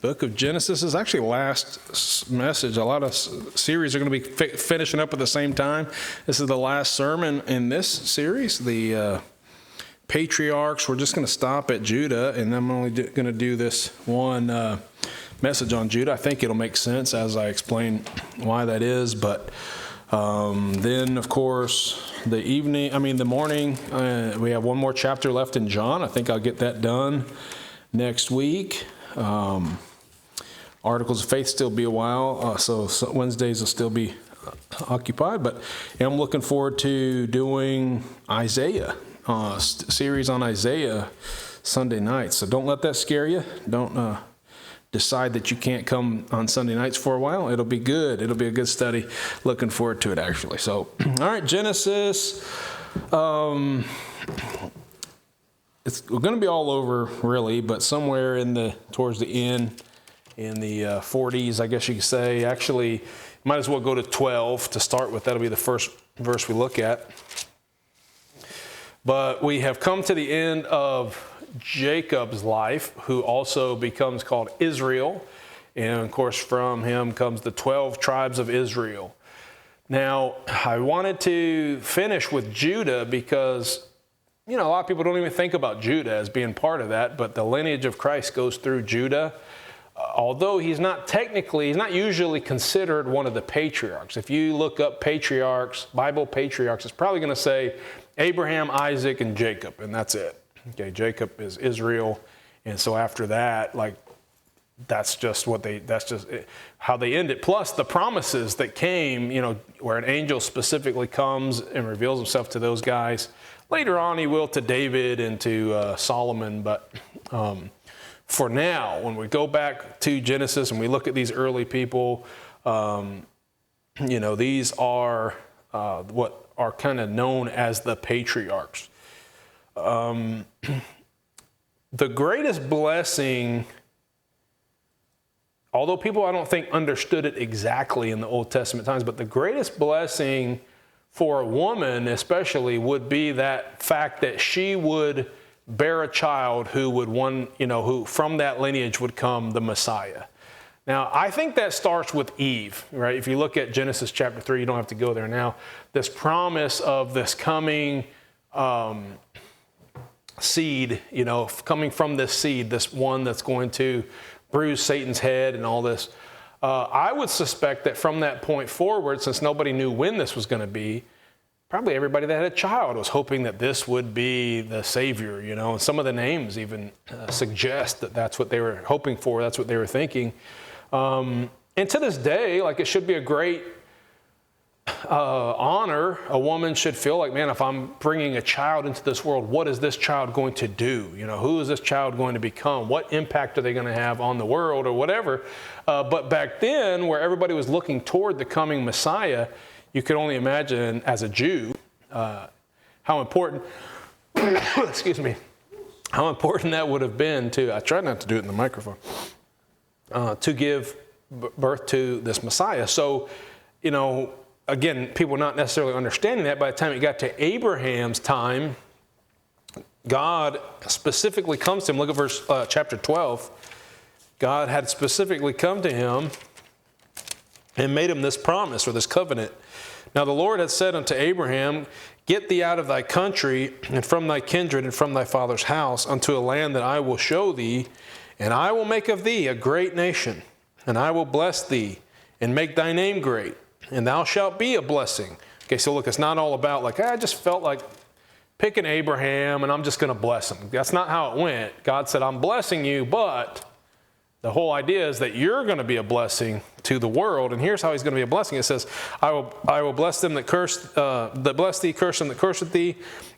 Book of Genesis is actually the last message. A lot of series are going to be finishing up at the same time. This is the last sermon in this series, the patriarchs. We're just going to stop at Judah, and I'm only going to do this one message on Judah. I think it'll make sense as I explain why that is. But then, of course, the morning, we have one more chapter left in John. I think I'll get that done next week. Articles of Faith still be a while, so Wednesdays will still be occupied. But I'm looking forward to doing Isaiah, series on Isaiah Sunday nights. So don't let that scare you. Don't decide that you can't come on Sunday nights for a while. It'll be good. It'll be a good study. Looking forward to it, actually. So, all right, Genesis. It's going to be all over, really, but somewhere towards the end, in the 40s, I guess you could say. Actually, might as well go to 12 to start with. That'll be the first verse we look at. But we have come to the end of Jacob's life, who also becomes called Israel. And, of course, from him comes the 12 tribes of Israel. Now, I wanted to finish with Judah because, a lot of people don't even think about Judah as being part of that, but the lineage of Christ goes through Judah. Although he's not usually considered one of the patriarchs. If you look up patriarchs, Bible patriarchs, it's probably going to say Abraham, Isaac, and Jacob, and that's it. Okay, Jacob is Israel, and so after that, that's just how they end it. Plus the promises that came, where an angel specifically comes and reveals himself to those guys. Later on, he will to David and to Solomon, but for now, when we go back to Genesis and we look at these early people, these are what are kind of known as the patriarchs. The greatest blessing, although people I don't think understood it exactly in the Old Testament times, but the greatest blessing for a woman especially would be that fact that she would bear a child who from that lineage would come the Messiah. Now, I think that starts with Eve, right? If you look at Genesis chapter 3, you don't have to go there now. This promise of this coming seed, coming from this seed, this one that's going to bruise Satan's head and all this. I would suspect that from that point forward, since nobody knew when this was going to be, probably everybody that had a child was hoping that this would be the Savior, and some of the names even suggest that that's what they were hoping for, that's what they were thinking. And to this day, it should be a great honor. A woman should feel like, man, if I'm bringing a child into this world, what is this child going to do? Who is this child going to become? What impact are they going to have on the world or whatever? But back then, where everybody was looking toward the coming Messiah, you could only imagine as a Jew how important, how important that would have been I tried not to do it in the microphone, to give birth to this Messiah. So, again, people not necessarily understanding that, by the time it got to Abraham's time, God specifically comes to him. Look at chapter 12. God had specifically come to him and made him this promise or this covenant. Now the Lord had said unto Abraham, get thee out of thy country and from thy kindred and from thy father's house unto a land that I will show thee, and I will make of thee a great nation, and I will bless thee and make thy name great, and thou shalt be a blessing. Okay, so look, it's not all about I just felt like picking Abraham and I'm just going to bless him. That's not how it went. God said, I'm blessing you, but the whole idea is that you're going to be a blessing to the world. And here's how he's going to be a blessing. It says, I will bless them that bless thee, curse them that curseth thee,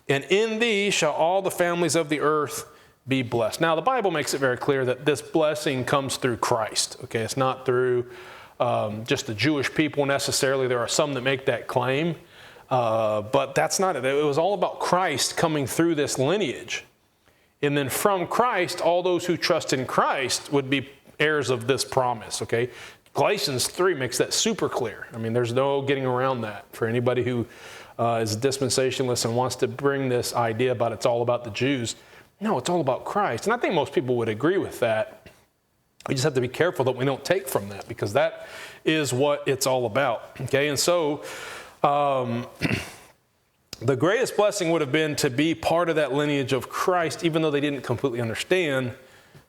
and in thee shall all the families of the earth be blessed. Now, the Bible makes it very clear that this blessing comes through Christ. Okay, it's not through just the Jewish people necessarily. There are some that make that claim, but that's not it. It was all about Christ coming through this lineage. And then from Christ, all those who trust in Christ would be heirs of this promise, okay? Galatians 3 makes that super clear. I mean, there's no getting around that for anybody who is a dispensationalist and wants to bring this idea about it's all about the Jews. No, it's all about Christ. And I think most people would agree with that. We just have to be careful that we don't take from that, because that is what it's all about. Okay, and so the greatest blessing would have been to be part of that lineage of Christ, even though they didn't completely understand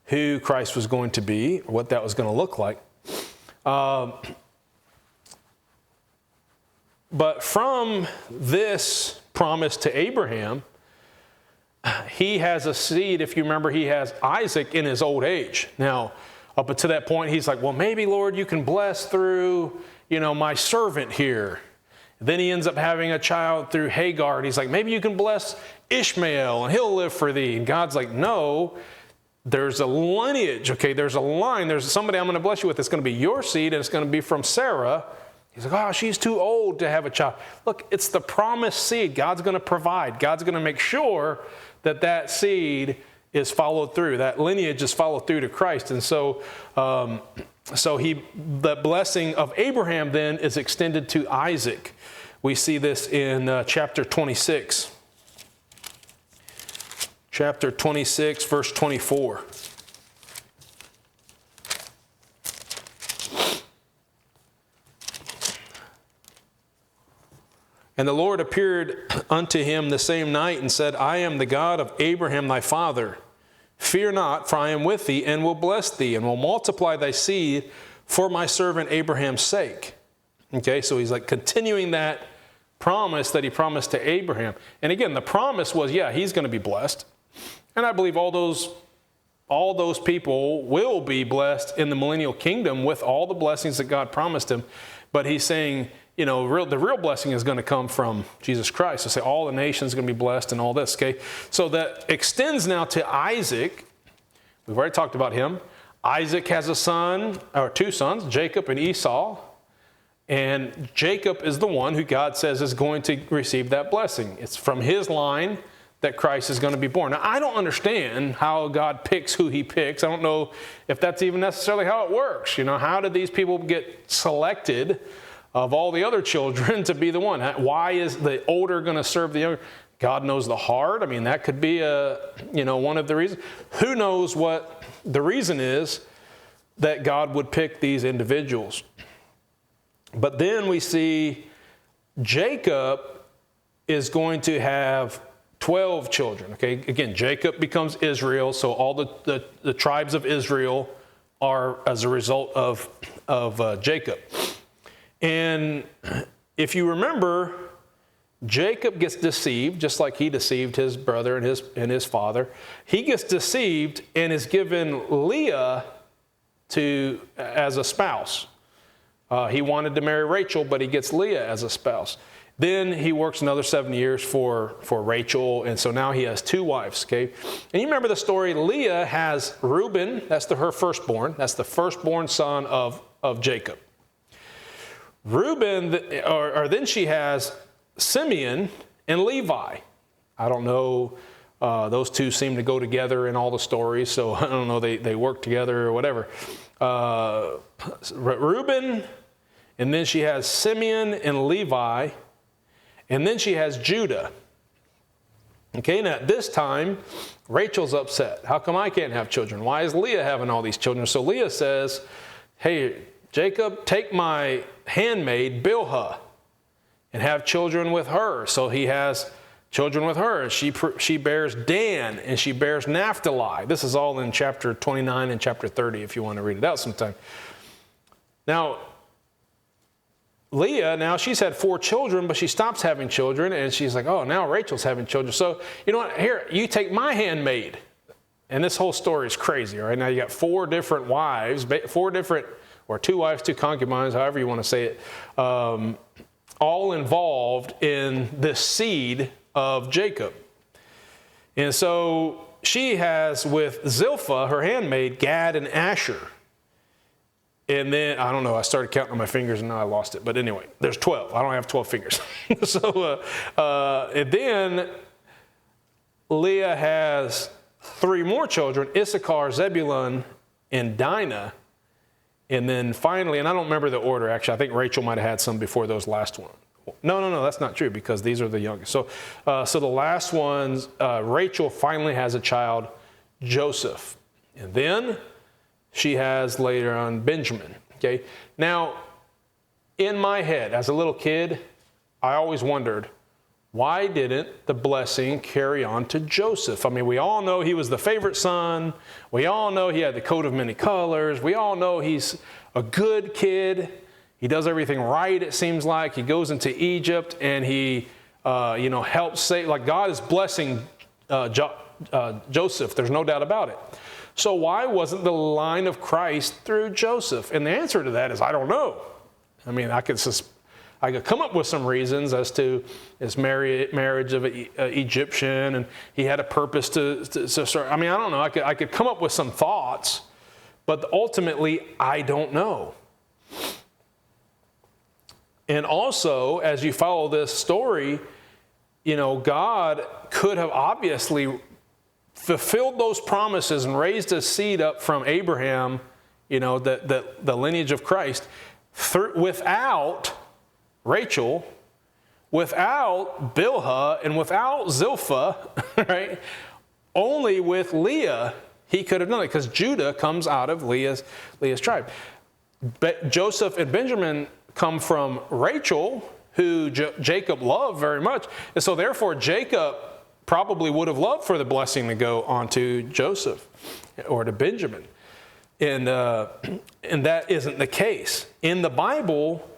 who Christ was going to be, or what that was going to look like. But from this promise to Abraham, he has a seed. If you remember, he has Isaac in his old age. Now, up until that point, he's like, well, maybe, Lord, you can bless through, my servant here. Then he ends up having a child through Hagar. And he's like, maybe you can bless Ishmael and he'll live for thee. And God's like, no, there's a lineage. Okay, there's a line. There's somebody I'm going to bless you with. It's going to be your seed, and it's going to be from Sarah. He's like, oh, she's too old to have a child. Look, it's the promised seed. God's going to provide. God's going to make sure that that seed is followed through. That lineage is followed through to Christ. And so, the blessing of Abraham then is extended to Isaac. We see this in chapter 26. Chapter 26, verse 24. And the Lord appeared unto him the same night and said, I am the God of Abraham thy father. Fear not, for I am with thee, and will bless thee, and will multiply thy seed for my servant Abraham's sake. Okay, so he's like continuing that promise that he promised to Abraham. And again, the promise was, yeah, he's going to be blessed. And I believe all those people will be blessed in the millennial kingdom with all the blessings that God promised him. But he's saying, the real blessing is going to come from Jesus Christ. So say all the nations are going to be blessed and all this, okay? So that extends now to Isaac. We've already talked about him. Isaac has a son, or two sons, Jacob and Esau. And Jacob is the one who God says is going to receive that blessing. It's from his line that Christ is going to be born. Now, I don't understand how God picks who he picks. I don't know if that's even necessarily how it works. How did these people get selected of all the other children to be the one? Why is the older going to serve the younger? God knows the heart. I mean, that could be one of the reasons. Who knows what the reason is that God would pick these individuals? But then we see Jacob is going to have 12 children. Okay, again, Jacob becomes Israel, so all the tribes of Israel are as a result of Jacob. And if you remember, Jacob gets deceived, just like he deceived his brother and his father. He gets deceived and is given Leah as a spouse. He wanted to marry Rachel, but he gets Leah as a spouse. Then he works another 7 years for Rachel, and so now he has two wives, okay? And you remember the story, Leah has Reuben, that's her firstborn. That's the firstborn son of Jacob. Reuben, or then she has Simeon and Levi. I don't know, those two seem to go together in all the stories, so I don't know, they work together or whatever. Reuben, and then she has Simeon and Levi, and then she has Judah. Okay, now at this time, Rachel's upset. How come I can't have children? Why is Leah having all these children? So Leah says, hey, Jacob, take my handmaid Bilhah and have children with her. So he has children with her. She bears Dan and she bears Naphtali. This is all in chapter 29 and chapter 30 if you want to read it out sometime. Now, Leah, now she's had 4 children, but she stops having children and she's like, oh, now Rachel's having children. So, you know what, here, you take my handmaid. And this whole story is crazy, all right? Now you got 4 different wives, 4 different, or 2 wives, 2 concubines, however you want to say it, all involved in this seed of Jacob. And so she has with Zilpah, her handmaid, Gad and Asher. And then, I don't know, I started counting on my fingers and now I lost it. But anyway, there's 12. I don't have 12 fingers. And then Leah has 3 more children, Issachar, Zebulun, and Dinah. And then finally, and I don't remember the order actually, I think Rachel might have had some before those last ones. No, that's not true because these are the youngest. So the last ones, Rachel finally has a child, Joseph. And then she has later on Benjamin. Okay. Now, in my head, as a little kid, I always wondered, why didn't the blessing carry on to Joseph? I mean, we all know he was the favorite son. We all know he had the coat of many colors. We all know he's a good kid. He does everything right, it seems like. He goes into Egypt and he, helps save. Like, God is blessing Joseph. There's no doubt about it. So why wasn't the line of Christ through Joseph? And the answer to that is, I don't know. I mean, I could come up with some reasons as to his marriage of an Egyptian, and he had a purpose to start. I mean, I don't know. I could come up with some thoughts, but ultimately, I don't know. And also, as you follow this story, God could have obviously fulfilled those promises and raised a seed up from Abraham, the lineage of Christ, without Rachel, without Bilhah, and without Zilpah, right? Only with Leah he could have done it, because Judah comes out of Leah's tribe. But Joseph and Benjamin come from Rachel, who Jacob loved very much. And so therefore Jacob probably would have loved for the blessing to go onto Joseph or to Benjamin. And that isn't the case. In the Bible,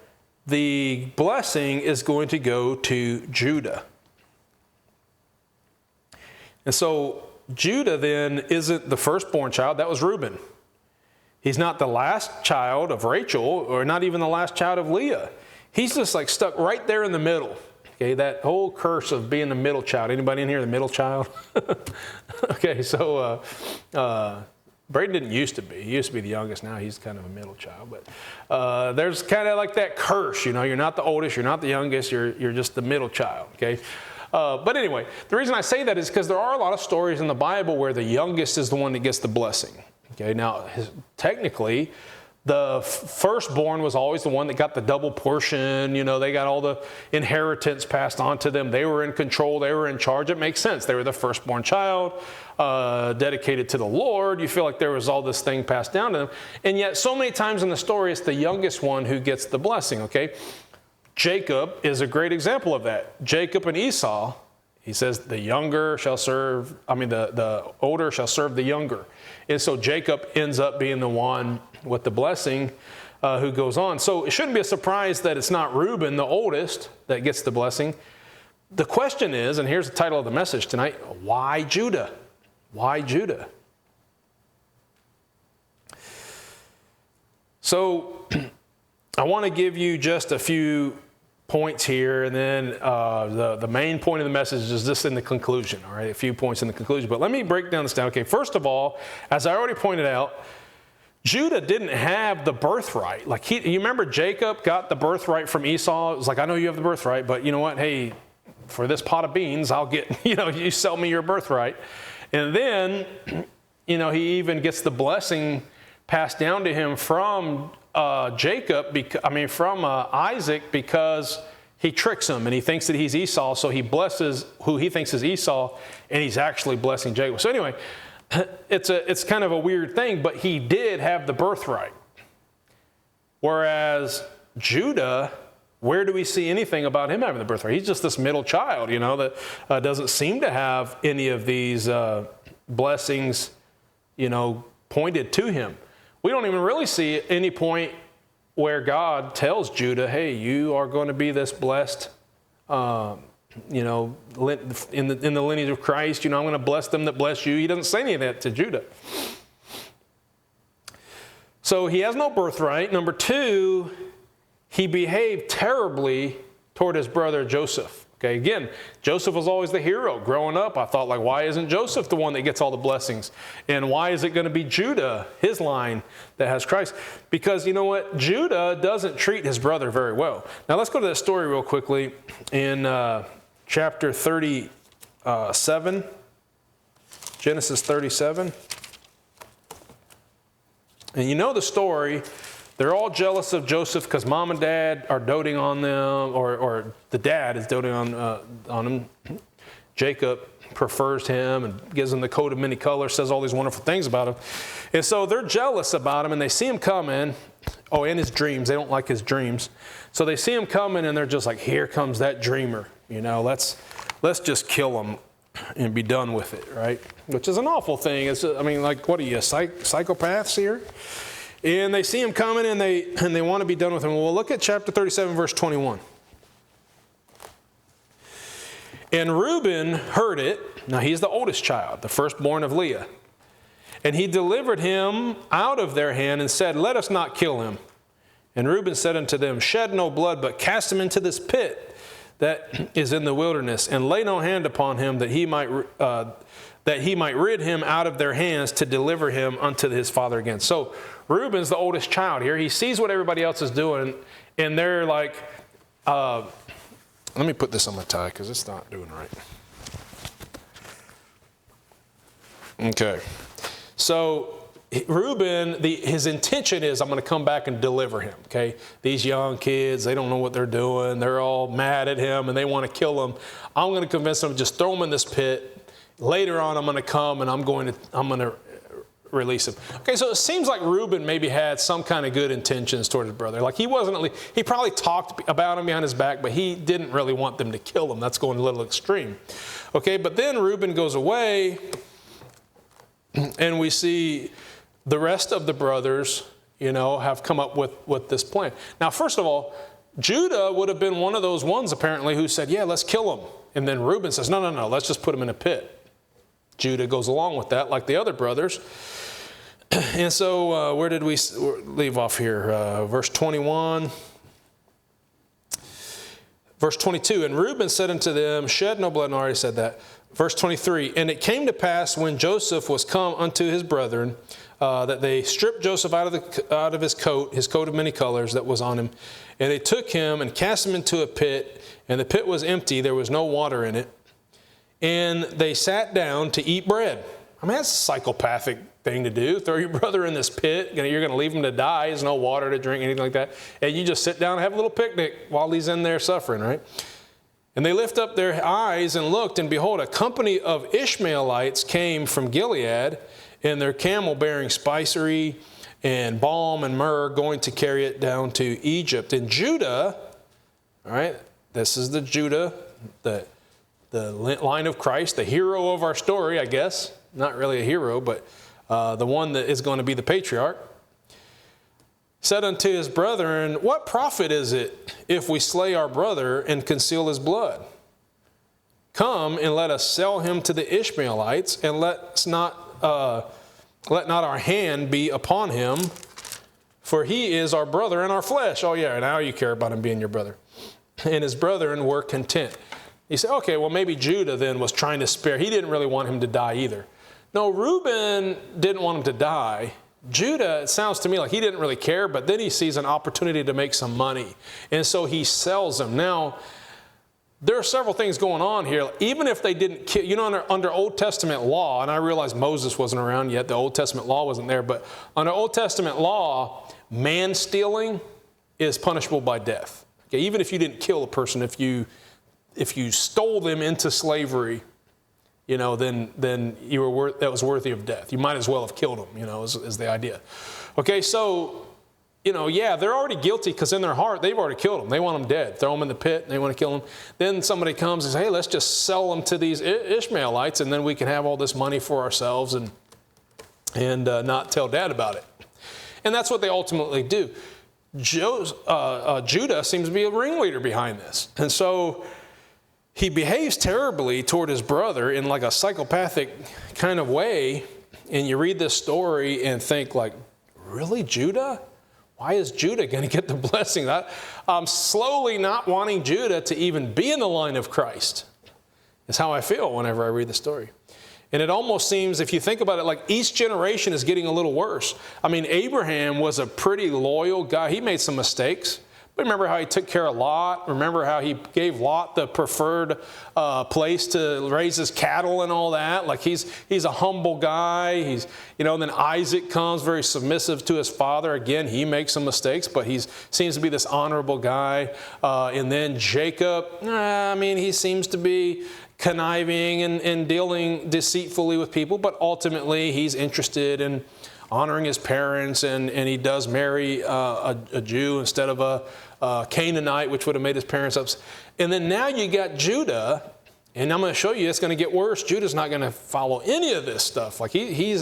the blessing is going to go to Judah. And so Judah then isn't the firstborn child. That was Reuben. He's not the last child of Rachel, or not even the last child of Leah. He's just like stuck right there in the middle. Okay, that whole curse of being the middle child. Anybody in here the middle child? Okay, so Braden didn't used to be. He used to be the youngest. Now he's kind of a middle child. But there's kind of like that curse. You're not the oldest. You're not the youngest. You're just the middle child. Okay. But anyway, the reason I say that is because there are a lot of stories in the Bible where the youngest is the one that gets the blessing. Okay. Now, technically, the firstborn was always the one that got the double portion. They got all the inheritance passed on to them. They were in control. They were in charge. It makes sense. They were the firstborn child, dedicated to the Lord. You feel like there was all this thing passed down to them. And yet, so many times in the story, it's the youngest one who gets the blessing, okay? Jacob is a great example of that. Jacob and Esau, he says, the older shall serve the younger. And so Jacob ends up being the one with the blessing who goes on. So it shouldn't be a surprise that it's not Reuben, the oldest, that gets the blessing. The question is, and here's the title of the message tonight, why Judah? Why Judah? So I want to give you just a few points here, and then the main point of the message is just in the conclusion, all right? A few points in the conclusion. But let me break down this down. Okay, first of all, as I already pointed out, Judah didn't have the birthright. Like you remember Jacob got the birthright from Esau. It was like, I know you have the birthright, but you know what? Hey, for this pot of beans, I'll get, you sell me your birthright. And then, he even gets the blessing passed down to him from from Isaac, because he tricks him and he thinks that he's Esau. So he blesses who he thinks is Esau, and he's actually blessing Jacob. So anyway, it's kind of a weird thing, but he did have the birthright. Whereas Judah, where do we see anything about him having the birthright? He's just this middle child, that doesn't seem to have any of these blessings, pointed to him. We don't even really see any point where God tells Judah, hey, you are going to be this blessed, in the lineage of Christ. I'm going to bless them that bless you. He doesn't say any of that to Judah. So he has no birthright. Number two, he behaved terribly toward his brother Joseph. Okay, again, Joseph was always the hero. Growing up, I thought, why isn't Joseph the one that gets all the blessings? And why is it going to be Judah, his line, that has Christ? Because you know what? Judah doesn't treat his brother very well. Now, let's go to that story real quickly in chapter 37, Genesis 37. And you know the story. They're all jealous of Joseph because mom and dad are doting on them, or the dad is doting on him. Jacob prefers him and gives him the coat of many colors, says all these wonderful things about him. And so they're jealous about him, and they see him coming. Oh, and his dreams. They don't like his dreams. So they see him coming, and they're just like, here comes that dreamer. Let's just kill him and be done with it, right? Which is an awful thing. What are you, psychopaths here? And they see him coming, and they want to be done with him. Well, look at chapter 37, verse 21. And Reuben heard it. Now, he's the oldest child, the firstborn of Leah. And he delivered him out of their hand and said, let us not kill him. And Reuben said unto them, shed no blood, but cast him into this pit that is in the wilderness, and lay no hand upon him, that he might rid him out of their hands, to deliver him unto his father again. So Reuben's the oldest child here. He sees what everybody else is doing, and they're like, let me put this on my tie because it's not doing right. Okay. So Reuben, his intention is, I'm going to come back and deliver him, okay? These young kids, they don't know what they're doing. They're all mad at him, and they want to kill him. I'm going to convince them to just throw him in this pit. Later on, I'm going to come, and I'm going to release him. Okay, so it seems like Reuben maybe had some kind of good intentions toward his brother. Like he probably talked about him behind his back, but he didn't really want them to kill him. That's going a little extreme. Okay, but then Reuben goes away, and we see the rest of the brothers, have come up with this plan. Now, first of all, Judah would have been one of those ones apparently who said, yeah, let's kill him. And then Reuben says, no, let's just put him in a pit. Judah goes along with that like the other brothers. And so where did we leave off here? Verse 21. Verse 22, and Reuben said unto them, shed no blood. And I already said that. Verse 23, and it came to pass when Joseph was come unto his brethren, that they stripped Joseph out of his coat of many colors that was on him. And they took him and cast him into a pit, and the pit was empty. There was no water in it. And they sat down to eat bread. I mean, that's a psychopathic thing to do. Throw your brother in this pit. You're going to leave him to die. There's no water to drink, anything like that. And you just sit down and have a little picnic while he's in there suffering, right? And they lift up their eyes and looked, and behold, a company of Ishmaelites came from Gilead, and their camel bearing spicery and balm and myrrh, going to carry it down to Egypt. And Judah, all right, this is the Judah, the line of Christ, the hero of our story, I guess. Not really a hero, but the one that is going to be the patriarch, said unto his brethren, what profit is it if we slay our brother and conceal his blood? Come and let us sell him to the Ishmaelites, and let not our hand be upon him, for he is our brother and our flesh. Oh yeah, now you care about him being your brother. And his brethren were content. You say, okay, well maybe Judah then was trying to spare. He didn't really want him to die either. No, Reuben didn't want him to die. Judah, it sounds to me like he didn't really care, but then he sees an opportunity to make some money. And so he sells him. Now, there are several things going on here. Even if they didn't kill, under Old Testament law, and I realize Moses wasn't around yet, the Old Testament law wasn't there, but under Old Testament law, man stealing is punishable by death. Okay, even if you didn't kill a person, if you stole them into slavery, then you were that was worthy of death. You might as well have killed them, is the idea. Okay, so, yeah, they're already guilty because in their heart, they've already killed them. They want them dead. Throw them in the pit, and they want to kill them. Then somebody comes and says, hey, let's just sell them to these Ishmaelites, and then we can have all this money for ourselves and not tell Dad about it. And that's what they ultimately do. Judah seems to be a ringleader behind this. And so he behaves terribly toward his brother in like a psychopathic kind of way. And you read this story and think like, really, Judah? Why is Judah going to get the blessing? I'm slowly not wanting Judah to even be in the line of Christ. That's how I feel whenever I read the story. And it almost seems, if you think about it, like each generation is getting a little worse. I mean, Abraham was a pretty loyal guy. He made some mistakes. But remember how he took care of Lot? Remember how he gave Lot the preferred place to raise his cattle and all that? Like he's a humble guy. And then Isaac comes very submissive to his father. Again, he makes some mistakes, but he seems to be this honorable guy. And then Jacob, he seems to be conniving and dealing deceitfully with people, but ultimately he's interested in honoring his parents, and he does marry a Jew instead of a Canaanite, which would have made his parents upset. And then now you got Judah, and I'm going to show you it's going to get worse. Judah's not going to follow any of this stuff. Like he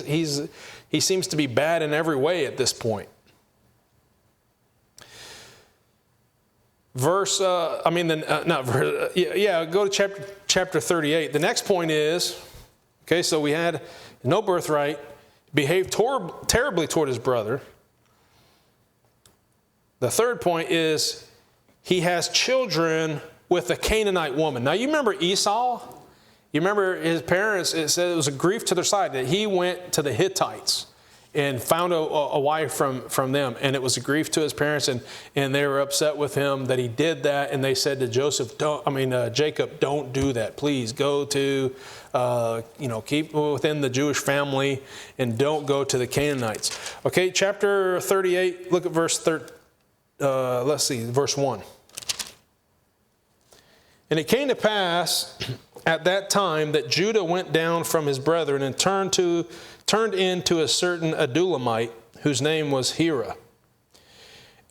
seems to be bad in every way at this point. Go to chapter 38. The next point is, okay, so we had no birthright, behaved terribly toward his brother. The third point is he has children with a Canaanite woman. Now you remember Esau? You remember his parents, it said it was a grief to their side that he went to the Hittites and found a wife from them, and it was a grief to his parents, and they were upset with him that he did that, and they said to Jacob, don't do that. Please go to, keep within the Jewish family, and don't go to the Canaanites. Okay, chapter 38. Look at verse 1. And it came to pass at that time that Judah went down from his brethren and turned into a certain Adulamite, whose name was Hira.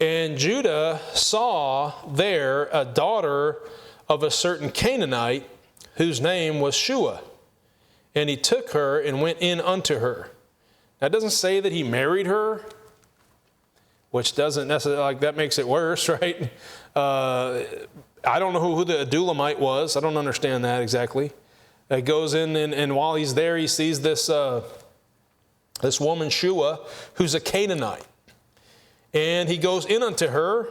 And Judah saw there a daughter of a certain Canaanite, whose name was Shua. And he took her and went in unto her. That doesn't say that he married her, which doesn't necessarily, that makes it worse, right? I don't know who the Adulamite was. I don't understand that exactly. He goes in, and while he's there, he sees this woman, Shua, who's a Canaanite. And he goes in unto her.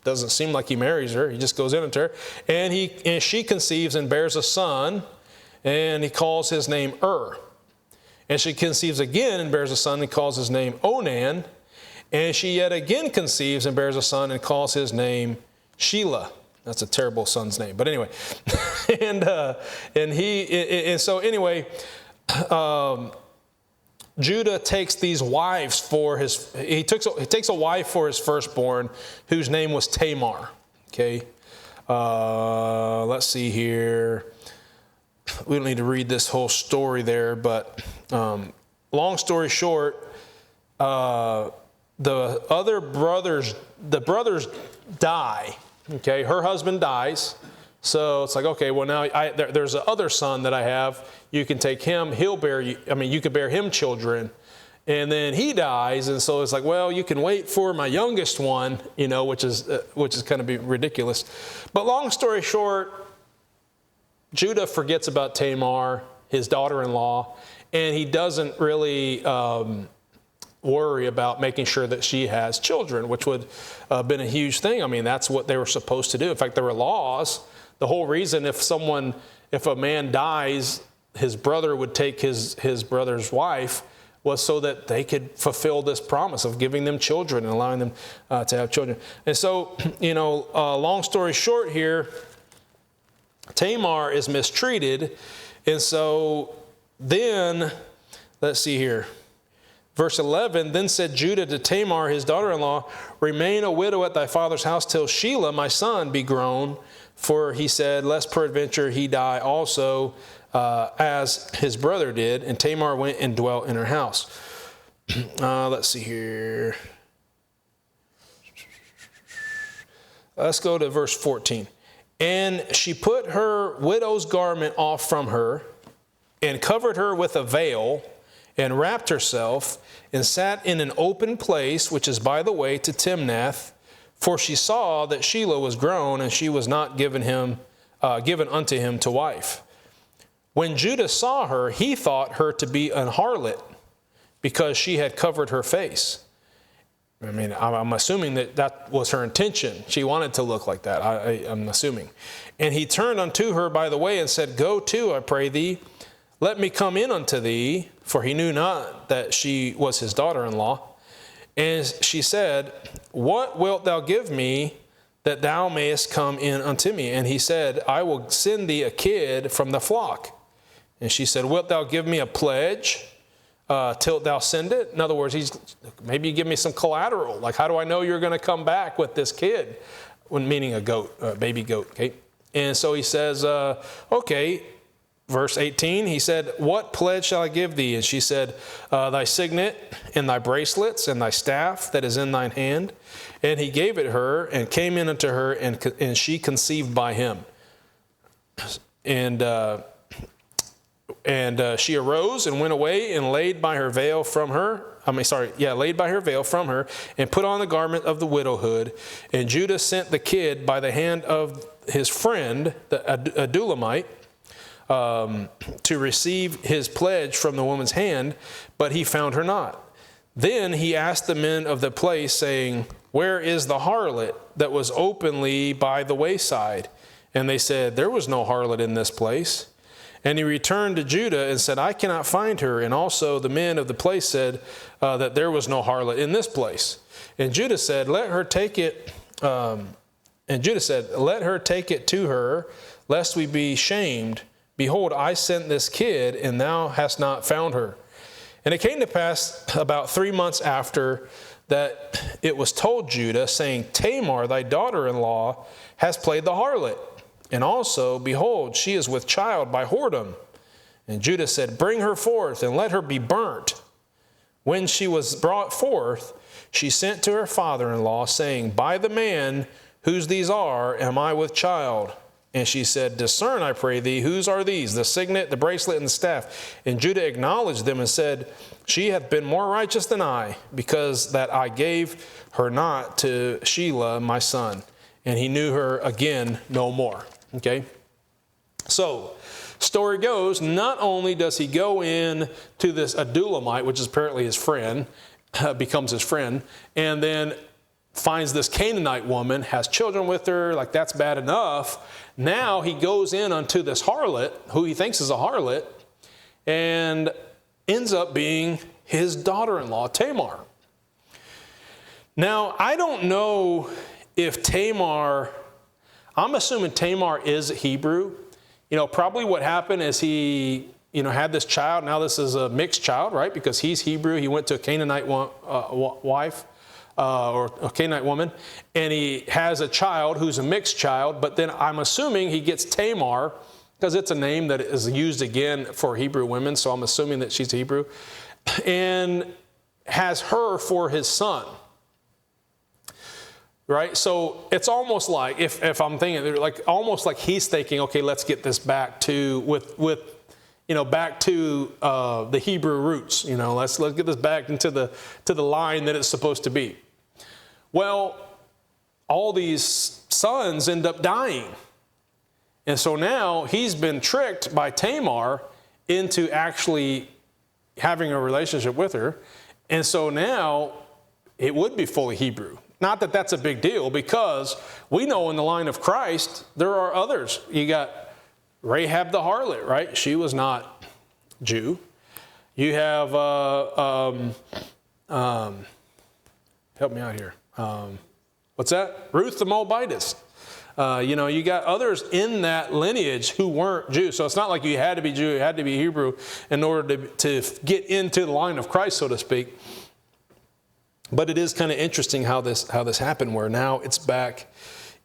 Doesn't seem like he marries her. He just goes in unto her. And she conceives and bears a son, and he calls his name And she conceives again and bears a son, and calls his name Onan. And she yet again conceives and bears a son, and calls his name Shelah. That's a terrible son's name. But anyway. Judah takes these wives for he takes a wife for his firstborn, whose name was Tamar. Okay. Let's see here. We don't need to read this whole story there, but long story short, the brothers die. Okay, her husband dies. So it's like, okay, well now there's a other son that I have. You can take him. You could bear him children. And then he dies, and so it's like, well, you can wait for my youngest one, which is kind of ridiculous. But long story short, Judah forgets about Tamar, his daughter-in-law, and he doesn't really worry about making sure that she has children, which would have been a huge thing. I mean, that's what they were supposed to do. In fact, there were laws. The whole reason if a man dies, his brother would take his brother's wife was so that they could fulfill this promise of giving them children and allowing them to have children. And so, long story short here, Tamar is mistreated. And so then, let's see here. Verse 11, then said Judah to Tamar, his daughter-in-law, remain a widow at thy father's house till Shelah, my son, be grown. For he said, lest peradventure he die also, as his brother did. And Tamar went and dwelt in her house. Let's see here. Let's go to verse 14. And she put her widow's garment off from her, and covered her with a veil, and wrapped herself, and sat in an open place, which is by the way to Timnath, for she saw that Shelah was grown, and she was not given unto him to wife. When Judah saw her, he thought her to be an harlot, because she had covered her face. I mean, I'm assuming that was her intention. She wanted to look like that, I'm assuming. And he turned unto her by the way and said, go to, I pray thee, let me come in unto thee, for he knew not that she was his daughter-in-law. And she said, what wilt thou give me that thou mayest come in unto me? And he said, I will send thee a kid from the flock. And she said, wilt thou give me a pledge till thou send it? In other words, maybe you give me some collateral. Like, how do I know you're going to come back with this kid? When meaning a goat, a baby goat. Okay. And so he says, okay. verse 18, he said, "What pledge shall I give thee?" And she said, "Thy signet and thy bracelets and thy staff that is in thine hand." And he gave it her and came in unto her, and she conceived by him. And she arose and went away and laid by her veil from her. Laid by her veil from her, and put on the garment of the widowhood. And Judah sent the kid by the hand of his friend, the Adulamite, to receive his pledge from the woman's hand, but he found her not. Then he asked the men of the place, saying, "Where is the harlot that was openly by the wayside?" And they said, "There was no harlot in this place." And he returned to Judah and said, "I cannot find her." And also the men of the place said that there was no harlot in this place. And Judah said, "Let her take it." "Let her take it to her, lest we be shamed. Behold, I sent this kid, and thou hast not found her." And it came to pass about 3 months after that it was told Judah, saying, "Tamar, thy daughter-in-law, has played the harlot. And also, behold, she is with child by whoredom." And Judah said, "Bring her forth, and let her be burnt." When she was brought forth, she sent to her father-in-law, saying, "By the man whose these are, am I with child?" And she said, "Discern, I pray thee, whose are these, the signet, the bracelet, and the staff?" And Judah acknowledged them and said, "She hath been more righteous than I, because that I gave her not to Shelah my son." And he knew her again no more. Okay? So, story goes, not only does he go in to this Adulamite, which is apparently his friend, becomes his friend, and then finds this Canaanite woman, has children with her, like that's bad enough. Now he goes in unto this harlot, who he thinks is a harlot, and ends up being his daughter-in-law, Tamar. Now, I don't know if Tamar, I'm assuming Tamar is Hebrew. Probably what happened is he, had this child. Now this is a mixed child, right? Because he's Hebrew. He went to a Canaanite wife or a Canaanite woman, and he has a child who's a mixed child. But then I'm assuming he gets Tamar because it's a name that is used again for Hebrew women. So I'm assuming that she's Hebrew, and has her for his son. Right? So it's almost like, if I'm thinking, almost like he's thinking, okay, let's get this back to, back to the Hebrew roots. Let's get this back into the line that it's supposed to be. Well, all these sons end up dying. And so now he's been tricked by Tamar into actually having a relationship with her. And so now it would be fully Hebrew. Not that that's a big deal, because we know in the line of Christ, there are others. You got Rahab the harlot, right? She was not Jew. You have, help me out here. What's that? Ruth the Moabitess. You got others in that lineage who weren't Jews. So it's not like you had to be Jew, you had to be Hebrew in order to get into the line of Christ, so to speak. But it is kind of interesting how this happened, where now it's back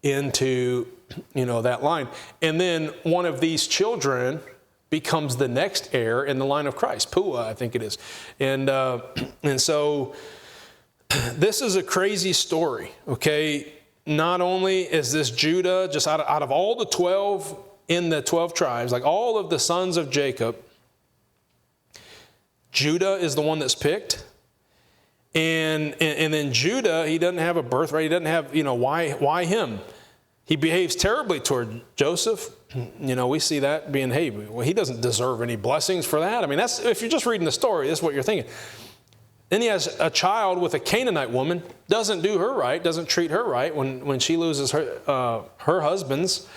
into, that line. And then one of these children becomes the next heir in the line of Christ. Pua, I think it is. And so this is a crazy story, okay? Not only is this Judah, just out of all the 12 in the 12 tribes, like all of the sons of Jacob, Judah is the one that's picked. And then Judah, he doesn't have a birthright. He doesn't have, why him? He behaves terribly toward Joseph. We see that being, hey, well, he doesn't deserve any blessings for that. I mean, that's, if you're just reading the story, that's what you're thinking. Then he has a child with a Canaanite woman, doesn't do her right, doesn't treat her right when she loses her husbands.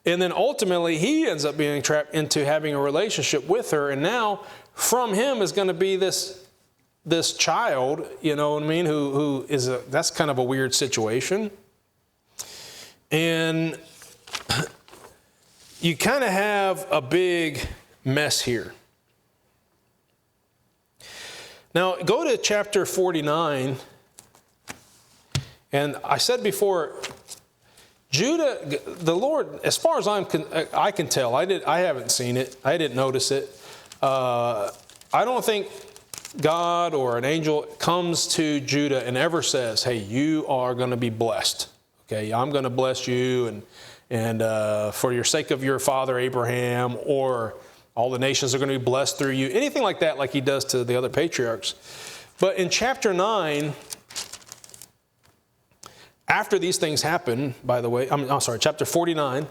And then ultimately he ends up being trapped into having a relationship with her. And now from him is going to be this child, who is that's kind of a weird situation. And you kind of have a big mess here. Now, go to chapter 49. And I said before, Judah, the Lord, as far as I can tell, I haven't seen it. I didn't notice it. I don't think God or an angel comes to Judah and ever says, hey, you are going to be blessed. Okay, I'm going to bless you and for your sake of your father Abraham, or all the nations are going to be blessed through you. Anything like that, like he does to the other patriarchs. But in chapter 9, after these things happen, by the way, I'm sorry, chapter 49,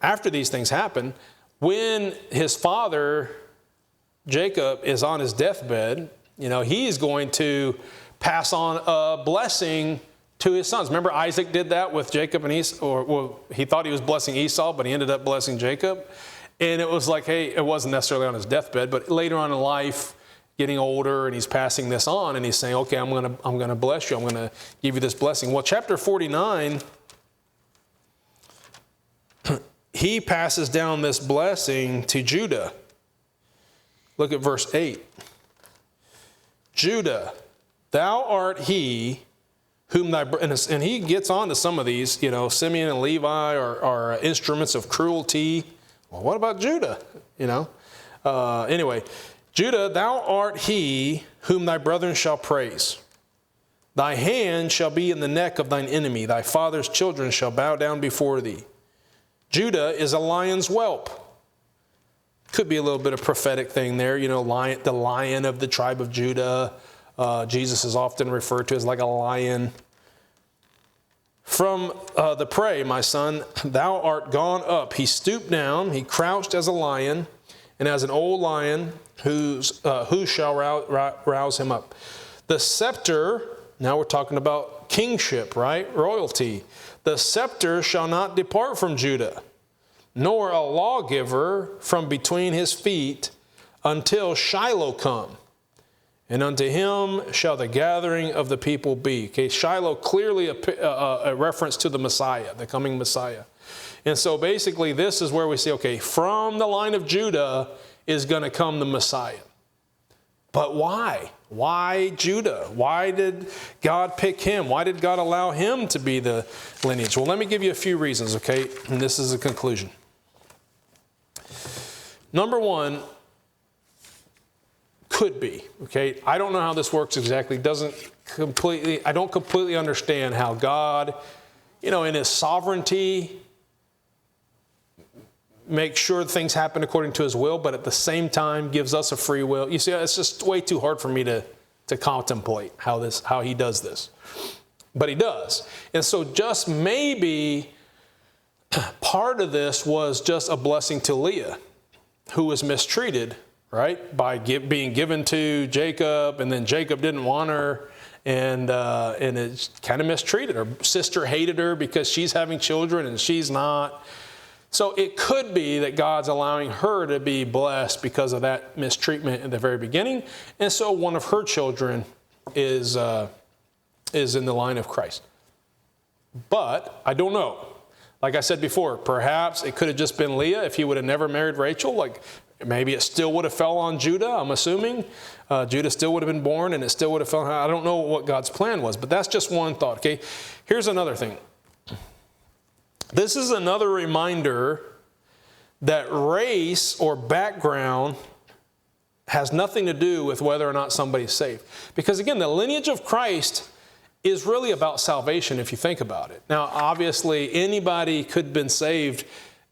after these things happen, when his father Jacob is on his deathbed, he's going to pass on a blessing to his sons. Remember Isaac did that with Jacob and Esau, he thought he was blessing Esau, but he ended up blessing Jacob. And it was like, hey, it wasn't necessarily on his deathbed, but later on in life, getting older, and he's passing this on, and he's saying, okay, I'm going to bless you. I'm going to give you this blessing. Well, chapter 49, he passes down this blessing to Judah. Look at verse 8. Judah, thou art he whom thy... And he gets on to some of these, Simeon and Levi are instruments of cruelty. Well, what about Judah? Anyway, Judah, thou art he whom thy brethren shall praise. Thy hand shall be in the neck of thine enemy. Thy father's children shall bow down before thee. Judah is a lion's whelp. Could be a little bit of prophetic thing there. The lion of the tribe of Judah. Jesus is often referred to as like a lion. From the prey, my son, thou art gone up. He stooped down. He crouched as a lion, and as an old lion, who shall rouse him up? The scepter, now we're talking about kingship, right? Royalty. The scepter shall not depart from Judah, nor a lawgiver from between his feet, until Shiloh come. And unto him shall the gathering of the people be. Okay, Shiloh, clearly a reference to the Messiah, the coming Messiah. And so basically this is where we see, okay, from the line of Judah is going to come the Messiah. But why? Why Judah? Why did God pick him? Why did God allow him to be the lineage? Well, let me give you a few reasons, okay? And this is a conclusion. Number one, could be, okay? I don't know how this works exactly. I don't completely understand how God, in his sovereignty, makes sure things happen according to his will, but at the same time gives us a free will. You see, it's just way too hard for me to contemplate how he does this. But he does. And so just maybe part of this was just a blessing to Leah, who was mistreated, right? By being given to Jacob, and then Jacob didn't want her, and it kind of mistreated her. Her sister hated her because she's having children and she's not. So it could be that God's allowing her to be blessed because of that mistreatment in the very beginning. And so one of her children is in the line of Christ. But I don't know. Like I said before, perhaps it could have just been Leah if he would have never married Rachel. Like maybe it still would have fell on Judah, I'm assuming. Judah still would have been born and it still would have fell. I don't know what God's plan was, but that's just one thought, okay? Here's another thing. This is another reminder that race or background has nothing to do with whether or not somebody's saved. Because again, the lineage of Christ is really about salvation if you think about it. Now, obviously, anybody could have been saved.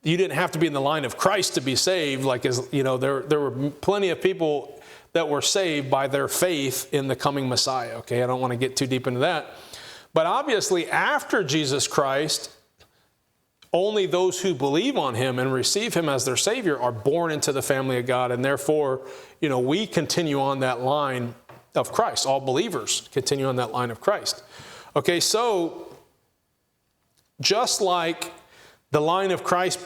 You didn't have to be in the line of Christ to be saved. There were plenty of people that were saved by their faith in the coming Messiah. Okay, I don't want to get too deep into that. But obviously, after Jesus Christ, only those who believe on him and receive him as their Savior are born into the family of God. And therefore, we continue on that line of Christ. All believers continue on that line of Christ. Okay, so just like the line of Christ,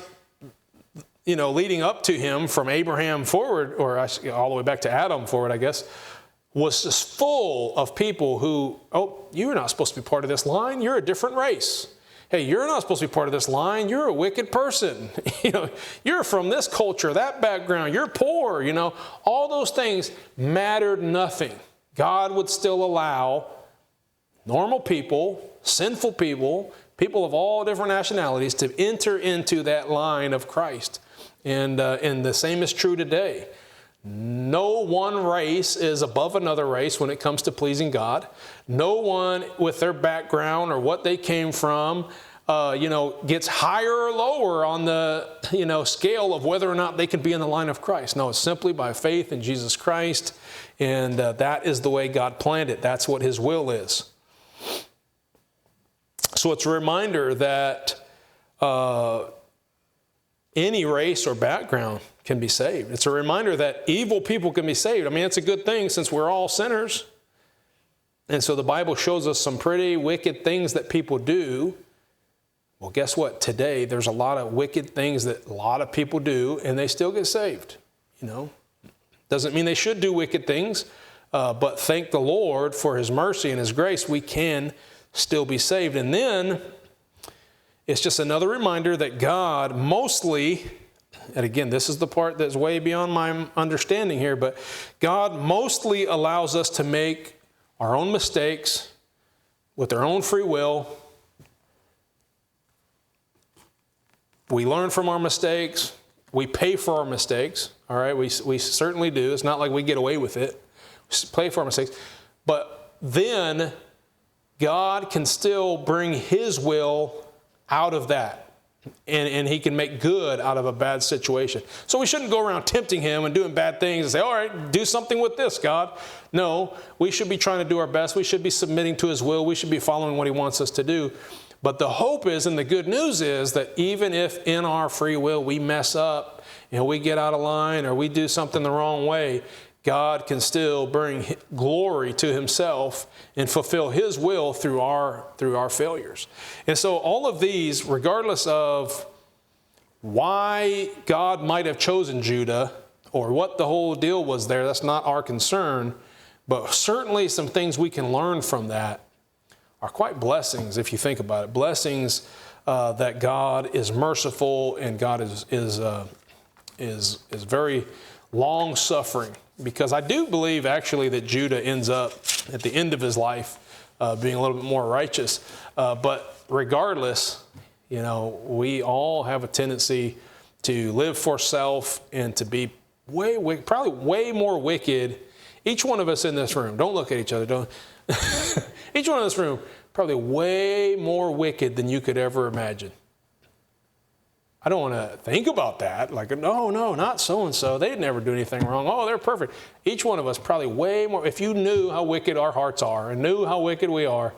leading up to him from Abraham forward, or all the way back to Adam forward, I guess, was just full of people who, you're not supposed to be part of this line. You're a different race. Hey, you're not supposed to be part of this line. You're a wicked person. You're from this culture, that background. You're poor. All those things mattered nothing. God would still allow normal people, sinful people people of all different nationalities to enter into that line of Christ. And the same is true today. No one race is above another race when it comes to pleasing God. No one with their background or what they came from, gets higher or lower on the, scale of whether or not they can be in the line of Christ. No, it's simply by faith in Jesus Christ. And that is the way God planned it. That's what His will is. So it's a reminder that any race or background can be saved. It's a reminder that evil people can be saved. I mean, it's a good thing since we're all sinners. And so the Bible shows us some pretty wicked things that people do. Well, guess what? Today, there's a lot of wicked things that a lot of people do, and they still get saved. Doesn't mean they should do wicked things, but thank the Lord for His mercy and His grace. We can still be saved. And then it's just another reminder that God mostly, and again, this is the part that's way beyond my understanding here, but God mostly allows us to make our own mistakes with our own free will. We learn from our mistakes. We pay for our mistakes. All right, we certainly do. It's not like we get away with it. We pay for our mistakes. But then God can still bring His will out of that. And He can make good out of a bad situation. So we shouldn't go around tempting Him and doing bad things and say, all right, do something with this, God. No, we should be trying to do our best. We should be submitting to His will. We should be following what He wants us to do. But the hope is, and the good news is, that even if in our free will we mess up and we get out of line or we do something the wrong way, God can still bring glory to Himself and fulfill His will through our failures. And so all of these, regardless of why God might have chosen Judah or what the whole deal was there, that's not our concern. But certainly some things we can learn from that are quite blessings if you think about it. Blessings that God is merciful and God is very long-suffering. Because I do believe actually that Judah ends up at the end of his life being a little bit more righteous. But regardless, we all have a tendency to live for self and to be probably way more wicked. Each one of us in this room, don't look at each other, don't. Each one in this room, probably way more wicked than you could ever imagine. I don't want to think about that. Like, no, not so-and-so. They'd never do anything wrong. Oh, they're perfect. Each one of us probably way more. If you knew how wicked our hearts are and knew how wicked we are,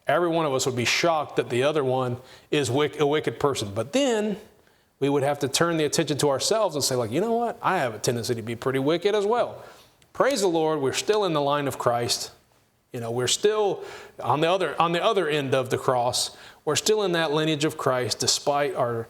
every one of us would be shocked that the other one is a wicked person. But then we would have to turn the attention to ourselves and say, like, you know what? I have a tendency to be pretty wicked as well. Praise the Lord. We're still in the line of Christ. We're still on the other end of the cross. We're still in that lineage of Christ despite our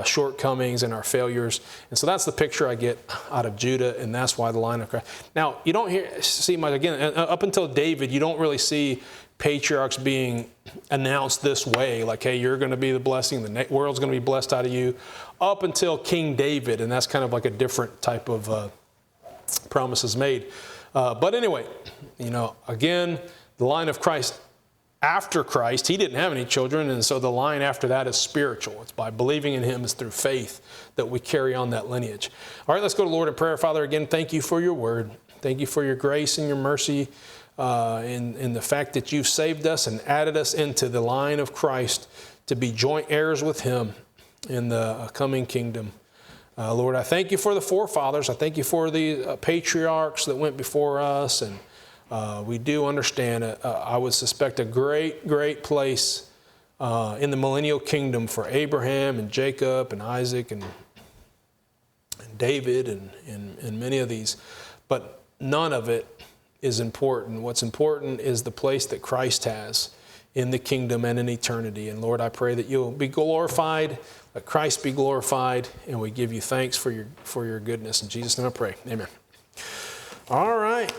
shortcomings and our failures. And so that's the picture I get out of Judah, and that's why the line of Christ. Now, you don't see much, again, up until David, you don't really see patriarchs being announced this way, like, hey, you're going to be the blessing, the world's going to be blessed out of you, up until King David, and that's kind of like a different type of promises made. But anyway, again, the line of Christ. After Christ, He didn't have any children, and so the line after that is spiritual. It's by believing in Him, it's through faith that we carry on that lineage. All right, let's go to the Lord in prayer. Father, again, thank You for Your word. Thank You for Your grace and Your mercy in the fact that You've saved us and added us into the line of Christ to be joint heirs with Him in the coming kingdom. Lord, I thank You for the forefathers. I thank You for the patriarchs that went before us, and we do understand, I would suspect, a great place in the millennial kingdom for Abraham and Jacob and Isaac and David and many of these. But none of it is important. What's important is the place that Christ has in the kingdom and in eternity. And Lord, I pray that You'll be glorified, let Christ be glorified, and we give You thanks for your goodness. In Jesus' name I pray. Amen. All right.